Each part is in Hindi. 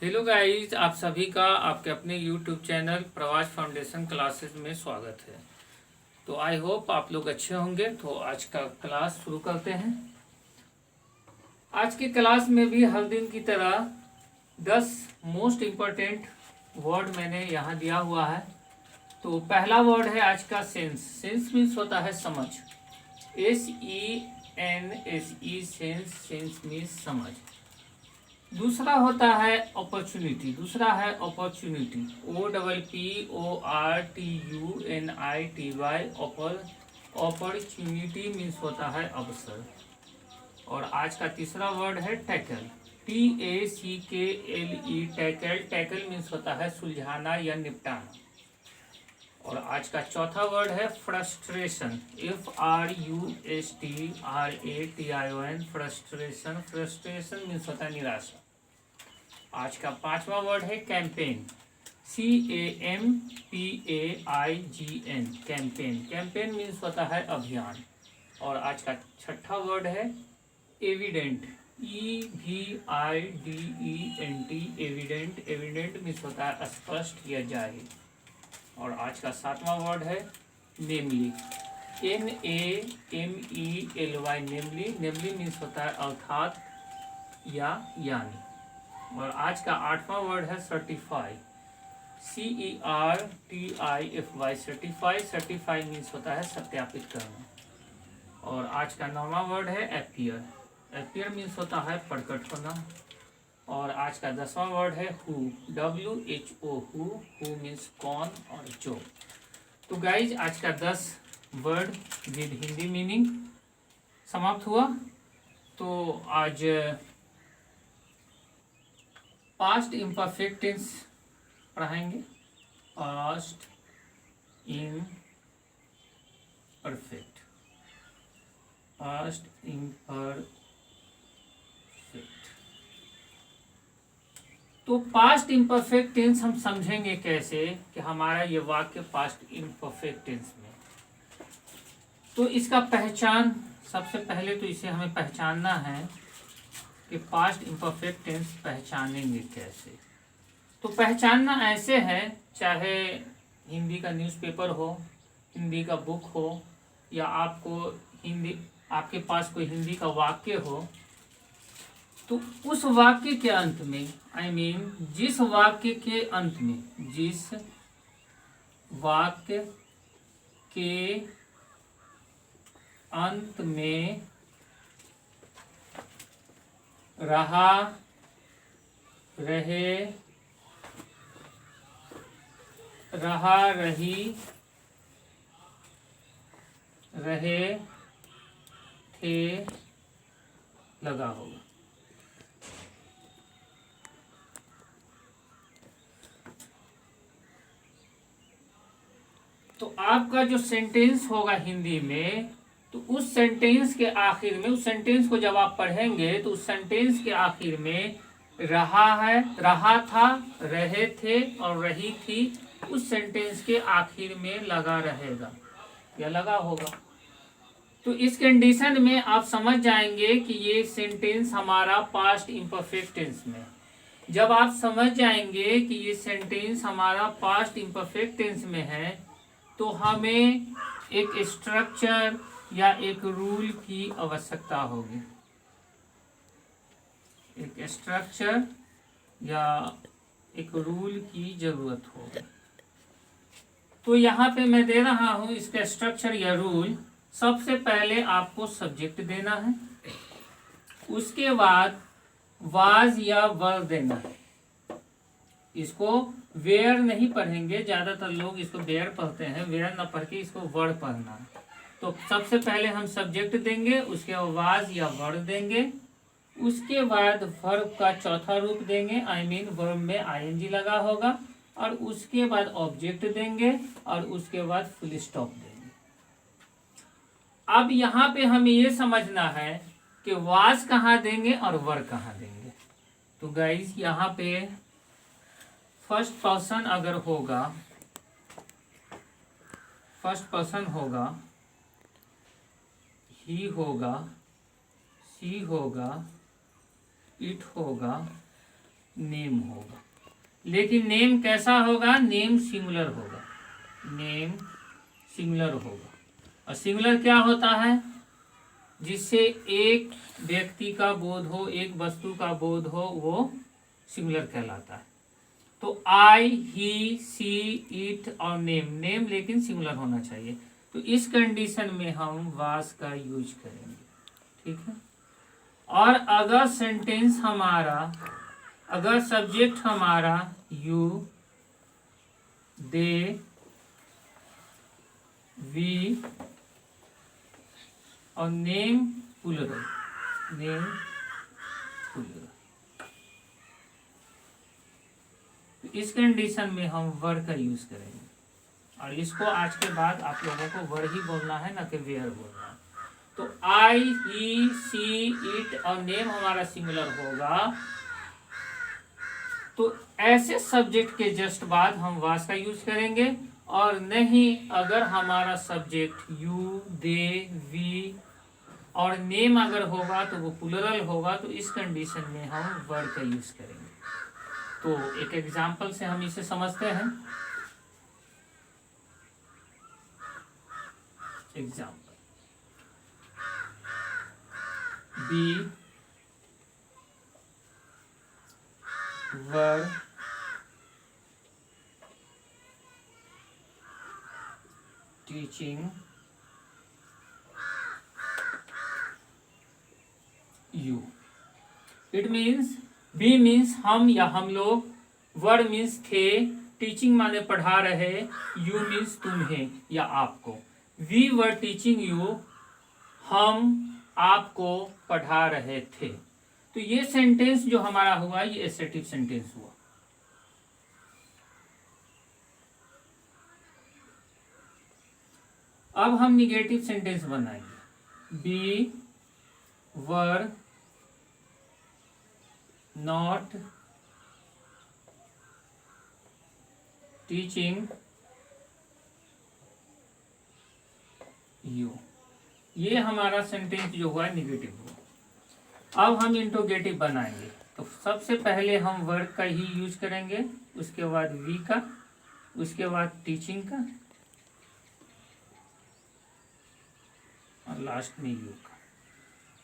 हेलो गाइस, आप सभी का आपके अपने यूट्यूब चैनल प्रवास फाउंडेशन क्लासेस में स्वागत है। तो आई होप आप लोग अच्छे होंगे। तो आज का क्लास शुरू करते हैं। आज के क्लास में भी हर दिन की तरह 10 मोस्ट इम्पोर्टेंट वर्ड मैंने यहाँ दिया हुआ है। तो पहला वर्ड है आज का सेंस। सेंस मीन्स होता है समझ। SENSE sense. सेंस मीन्स समझ। दूसरा होता है अपॉर्चुनिटी। OPPORTUNITY। अपॉर्चुनिटी मीन्स होता है अवसर। और आज का तीसरा वर्ड है tackle. TACKLE tackle. Tackle means होता है सुलझाना या निपटाना। और आज का चौथा वर्ड है frustration. FRUSTRATION frustration. Frustration means होता है निराशा। आज का पांचवा वर्ड है campaign. CAMPAIGN campaign. Campaign means होता है अभियान। और आज का छठा वर्ड है evident. EVIDENT evident. Evident means होता है स्पष्ट या जाहिर। और आज का सातवां वर्ड है नेमली। NAMELY नेमली। नेमली मीन्स होता है अर्थात या यानी। और आज का आठवां वर्ड है certify. CERTIFY certify. Certify means होता है सत्यापित करना। और आज का नौवां वर्ड है अपीयर। अपीयर मीन्स होता है प्रकट होना। और आज का 10वां वर्ड है हु। WHO हु मीन्स कौन और जो। तो गाइज आज का 10 वर्ड विद हिंदी मीनिंग समाप्त हुआ। तो आज पास्ट इम्परफेक्ट टेंस पढ़ाएंगे। Past imperfect. Past imperfect. तो पास्ट इम्परफेक्ट टेंस हम समझेंगे कैसे कि हमारा ये वाक्य पास्ट इम्परफेक्ट टेंस में। तो इसका पहचान, सबसे पहले तो इसे हमें पहचानना है कि पास्ट इम्परफेक्ट टेंस पहचानेंगे कैसे। तो पहचानना ऐसे है, चाहे हिंदी का न्यूज़पेपर हो, हिंदी का बुक हो, या आपके पास कोई हिंदी का वाक्य हो, तो उस वाक्य के अंत में जिस वाक्य के अंत में, जिस वाक्य के अंत में रहा, रहे, रहा, रही, रहे, थे लगा होगा। तो आपका जो सेंटेंस होगा हिंदी में, तो उस सेंटेंस के आखिर में, उस सेंटेंस को जब आप पढ़ेंगे तो उस सेंटेंस के आखिर में रहा है, रहा था, रहे थे और रही थी, उस सेंटेंस के आखिर में लगा रहेगा या लगा होगा। तो इस कंडीशन में आप समझ जाएंगे कि ये सेंटेंस हमारा पास्ट इम्परफेक्ट टेंस में। जब आप समझ जाएंगे कि ये सेंटेंस हमारा पास्ट इम्परफेक्ट टेंस में है, तो हमें एक स्ट्रक्चर या एक रूल की आवश्यकता होगी। एक स्ट्रक्चर या एक रूल की जरूरत होगी। तो यहाँ पे मैं दे रहा हूँ इसका स्ट्रक्चर या रूल। सबसे पहले आपको सब्जेक्ट देना है, उसके बाद वाज या वर देना है। इसको वेयर नहीं पढ़ेंगे, ज्यादातर लोग इसको वेयर पढ़ते हैं, वेयर न पढ़ के इसको वर्ड पढ़ना है। तो सबसे पहले हम सब्जेक्ट देंगे, उसके बाद वाज या वर्ड देंगे, उसके बाद वर्ब का चौथा रूप देंगे, वर्ब में ING लगा होगा, और उसके बाद ऑब्जेक्ट देंगे, और उसके बाद फुल स्टॉप देंगे। अब यहाँ पे हमें ये समझना है कि वाज कहाँ देंगे और वर कहाँ देंगे। तो गाइज यहाँ पे फर्स्ट पर्सन अगर होगा, फर्स्ट पर्सन होगा, ही होगा, सी होगा, इट होगा, नेम होगा। लेकिन नेम कैसा होगा? नेम सिंगुलर होगा, नेम सिंगुलर होगा। और सिंगुलर क्या होता है? जिससे एक व्यक्ति का बोध हो, एक वस्तु का बोध हो, वो सिंगुलर कहलाता है। तो आई, ही, सी, इट और नेम, नेम लेकिन सिंगुलर होना चाहिए। तो इस कंडीशन में हम वास का यूज करेंगे, ठीक है। और अगर सेंटेंस हमारा, अगर सब्जेक्ट हमारा यू, दे, वी और नेम प्लूरल, नेम प्लूरल, तो इस कंडीशन में हम वर का यूज करेंगे। और इसको आज के बाद आप लोगों को वर ही बोलना है, ना कि वेयर बोलना है। तो आई, ही, सी, इट और नेम हमारा सिंगुलर होगा। तो ऐसे सब्जेक्ट के जस्ट बाद हम वास का यूज करेंगे। और नहीं, अगर हमारा सब्जेक्ट यू, दे, वी और नेम अगर होगा तो वो प्लूरल होगा। तो इस कंडीशन में हम वर का यूज करेंगे। तो एक एग्जांपल से हम इसे समझते हैं। Example, we were teaching you. It means, we means हम या हम लोग, वर मीन्स थे, टीचिंग माने पढ़ा रहे, यू मीन्स तुम्हें या आपको। वी वर टीचिंग यू, हम आपको पढ़ा रहे थे। तो ये सेंटेंस जो हमारा हुआ, ये एसेटिव सेंटेंस हुआ। अब हम निगेटिव सेंटेंस बनाएंगे। We were not teaching you. ये हमारा सेंटेंस जो हुआ निगेटिव हुआ। अब हम इंट्रोगेटिव बनाएंगे। तो सबसे पहले हम वर्ब का ही यूज करेंगे, उसके बाद वी का, उसके बाद टीचिंग का और लास्ट में यू का।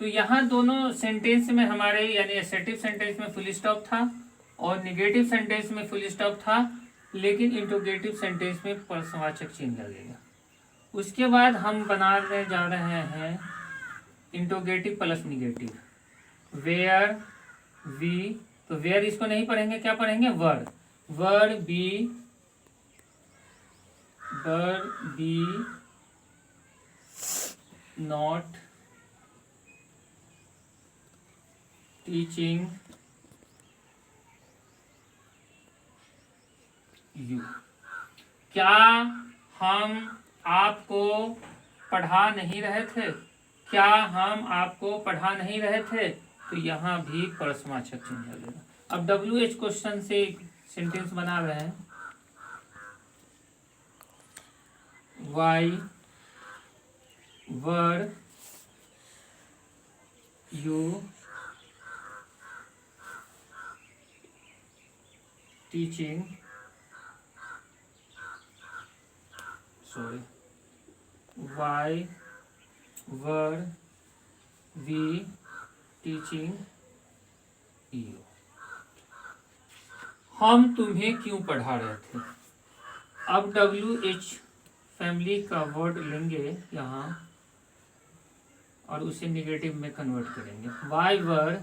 तो यहाँ दोनों सेंटेंस में हमारे, यानी एसेटिव सेंटेंस में फुल स्टॉप था और निगेटिव सेंटेंस में फुल स्टॉप था, लेकिन इंट्रोगेटिव सेंटेंस में प्रश्नवाचक चिन्ह लगेगा। उसके बाद हम बनाने जा रहे हैं interrogative plus negative. Where, we, तो वेयर इसको नहीं पढ़ेंगे, क्या पढ़ेंगे? Where, where be, where be not teaching you. क्या हम आपको पढ़ा नहीं रहे थे? क्या हम आपको पढ़ा नहीं रहे थे? तो यहाँ भी प्रश्नवाचक चिन्ह लगेगा। अब WH क्वेश्चन से सेंटेंस बना रहे हैं। Why were you teaching, why were we teaching you? हम तुम्हें क्यों पढ़ा रहे थे? अब WH फैमिली का वर्ड लेंगे यहाँ और उसे निगेटिव में कन्वर्ट करेंगे। Why were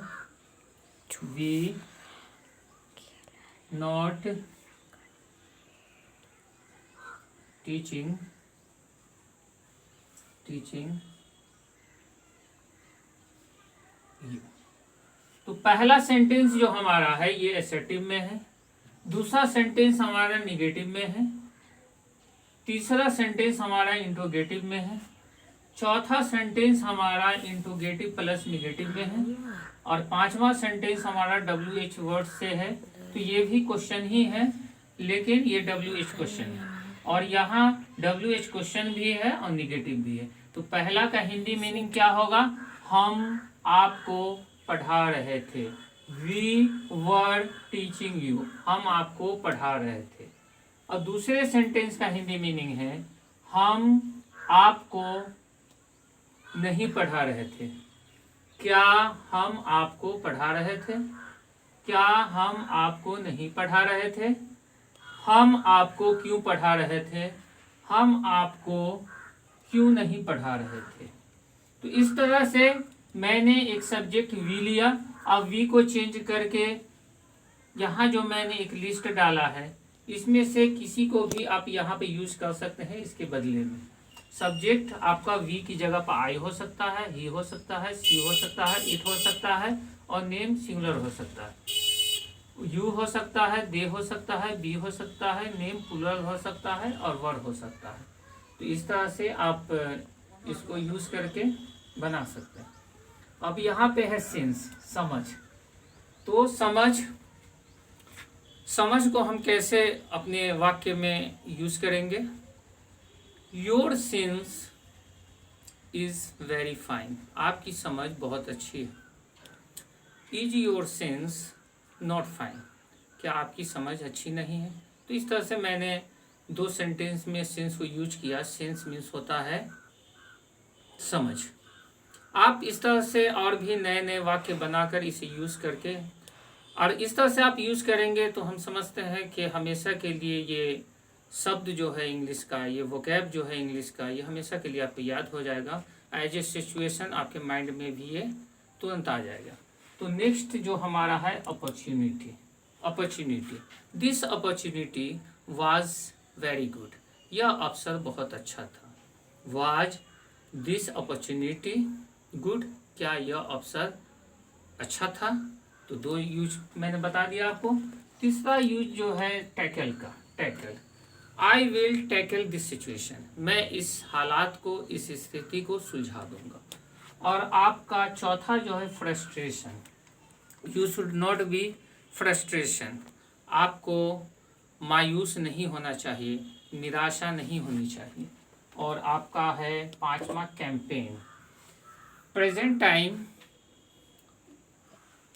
we not teaching you. तो पहला सेंटेंस जो हमारा है ये एसेटिव में है, दूसरा सेंटेंस हमारा निगेटिव में है, तीसरा सेंटेंस हमारा इंट्रोगेटिव में है, चौथा सेंटेंस हमारा इंट्रोगेटिव प्लस निगेटिव में है और पांचवा सेंटेंस हमारा WH वर्ड से है। तो ये भी क्वेश्चन ही है, लेकिन ये WH क्वेश्चन है और यहाँ WH क्वेश्चन भी है और निगेटिव भी है। तो पहला का हिंदी मीनिंग क्या होगा? हम आपको पढ़ा रहे थे। वी वर टीचिंग यू, हम आपको पढ़ा रहे थे। और दूसरे सेंटेंस का हिंदी मीनिंग है हम आपको नहीं पढ़ा रहे थे। क्या हम आपको पढ़ा रहे थे? क्या हम आपको नहीं पढ़ा रहे थे? हम आपको क्यों पढ़ा रहे थे? हम आपको क्यों नहीं पढ़ा रहे थे? तो इस तरह से मैंने एक सब्जेक्ट वी लिया। अब वी को चेंज करके यहाँ जो मैंने एक लिस्ट डाला है इसमें से किसी को भी आप यहाँ पे यूज कर सकते हैं। इसके बदले में सब्जेक्ट आपका वी की जगह पर आई हो सकता है, ही हो सकता है, सी हो सकता है, इट हो सकता है और नेम सिंगुलर हो सकता है। यू हो सकता है, दे हो सकता है, बी हो सकता है, नेम प्लूरल हो सकता है और वर हो सकता है। तो इस तरह से आप इसको यूज करके बना सकते हैं। अब यहाँ पे है सेंस, समझ। तो समझ को हम कैसे अपने वाक्य में यूज करेंगे? Your sense is very fine, आपकी समझ बहुत अच्छी है। Is your sense not fine, क्या आपकी समझ अच्छी नहीं है? तो इस तरह से मैंने दो सेंटेंस में सेंस को यूज किया। सेंस मीन्स होता है समझ। आप इस तरह से और भी नए नए वाक्य बनाकर इसे यूज करके, और इस तरह से आप यूज करेंगे तो हम समझते हैं कि हमेशा के लिए ये शब्द जो है इंग्लिश का, ये वोकैब जो है इंग्लिश का, ये हमेशा के लिए आपको याद हो जाएगा। एज ए सिचुएशन आपके माइंड में भी ये तुरंत आ जाएगा। तो नेक्स्ट जो हमारा है opportunity. This opportunity was very good, यह अवसर बहुत अच्छा था। वाज दिस अपॉर्चुनिटी गुड, क्या यह अवसर अच्छा था? तो दो यूज मैंने बता दिया आपको। तीसरा यूज जो है टैकल का, tackle. I will tackle this situation, मैं इस हालात को, इस स्थिति को सुलझा दूंगा। और आपका चौथा जो है frustration. You should not be frustration, आपको मायूस नहीं होना चाहिए, निराशा नहीं होनी चाहिए। और आपका है पांचवा campaign. Present time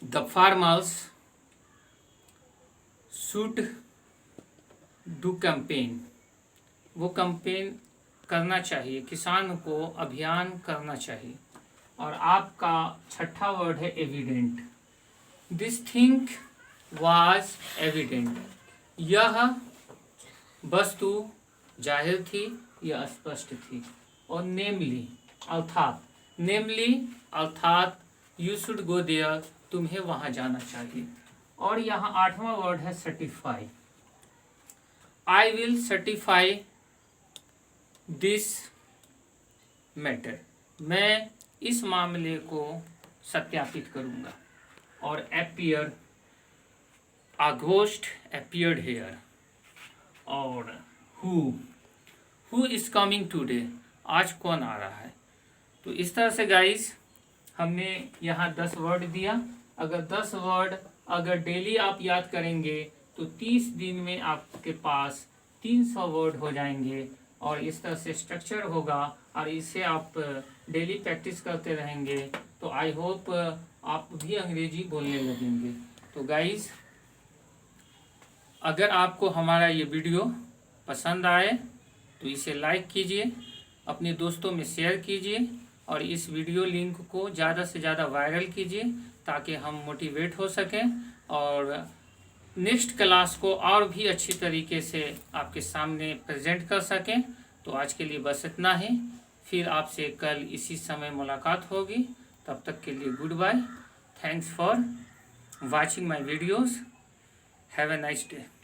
the farmers should do campaign, वो कैंपेन करना चाहिए, किसान को अभियान करना चाहिए। और आपका छठा वर्ड है evident. This thing was evident, यह वस्तु जाहिर थी, यह स्पष्ट थी। और नेमली अर्थात यू शुड गो देयर, तुम्हें वहां जाना चाहिए। और यहाँ आठवां वर्ड है certify. I will certify this matter, मैं इस मामले को सत्यापित करूंगा। और appear, a ghost appeared here. और हु इज कमिंग टुडे, आज कौन आ रहा है? तो इस तरह से गाइस हमने यहाँ 10 वर्ड दिया। अगर 10 वर्ड अगर डेली आप याद करेंगे तो 30 दिन में आपके पास 300 वर्ड हो जाएंगे। और इस तरह से स्ट्रक्चर होगा और इसे आप डेली प्रैक्टिस करते रहेंगे तो आई होप आप भी अंग्रेजी बोलने लगेंगे। तो गाइस अगर आपको हमारा ये वीडियो पसंद आए तो इसे लाइक कीजिए, अपने दोस्तों में शेयर कीजिए और इस वीडियो लिंक को ज़्यादा से ज़्यादा वायरल कीजिए ताकि हम मोटिवेट हो सकें और नेक्स्ट क्लास को और भी अच्छी तरीके से आपके सामने प्रेजेंट कर सकें। तो आज के लिए बस इतना ही, फिर आपसे कल इसी समय मुलाकात होगी। तब तक के लिए goodbye. Thanks for watching my videos. Have a nice day.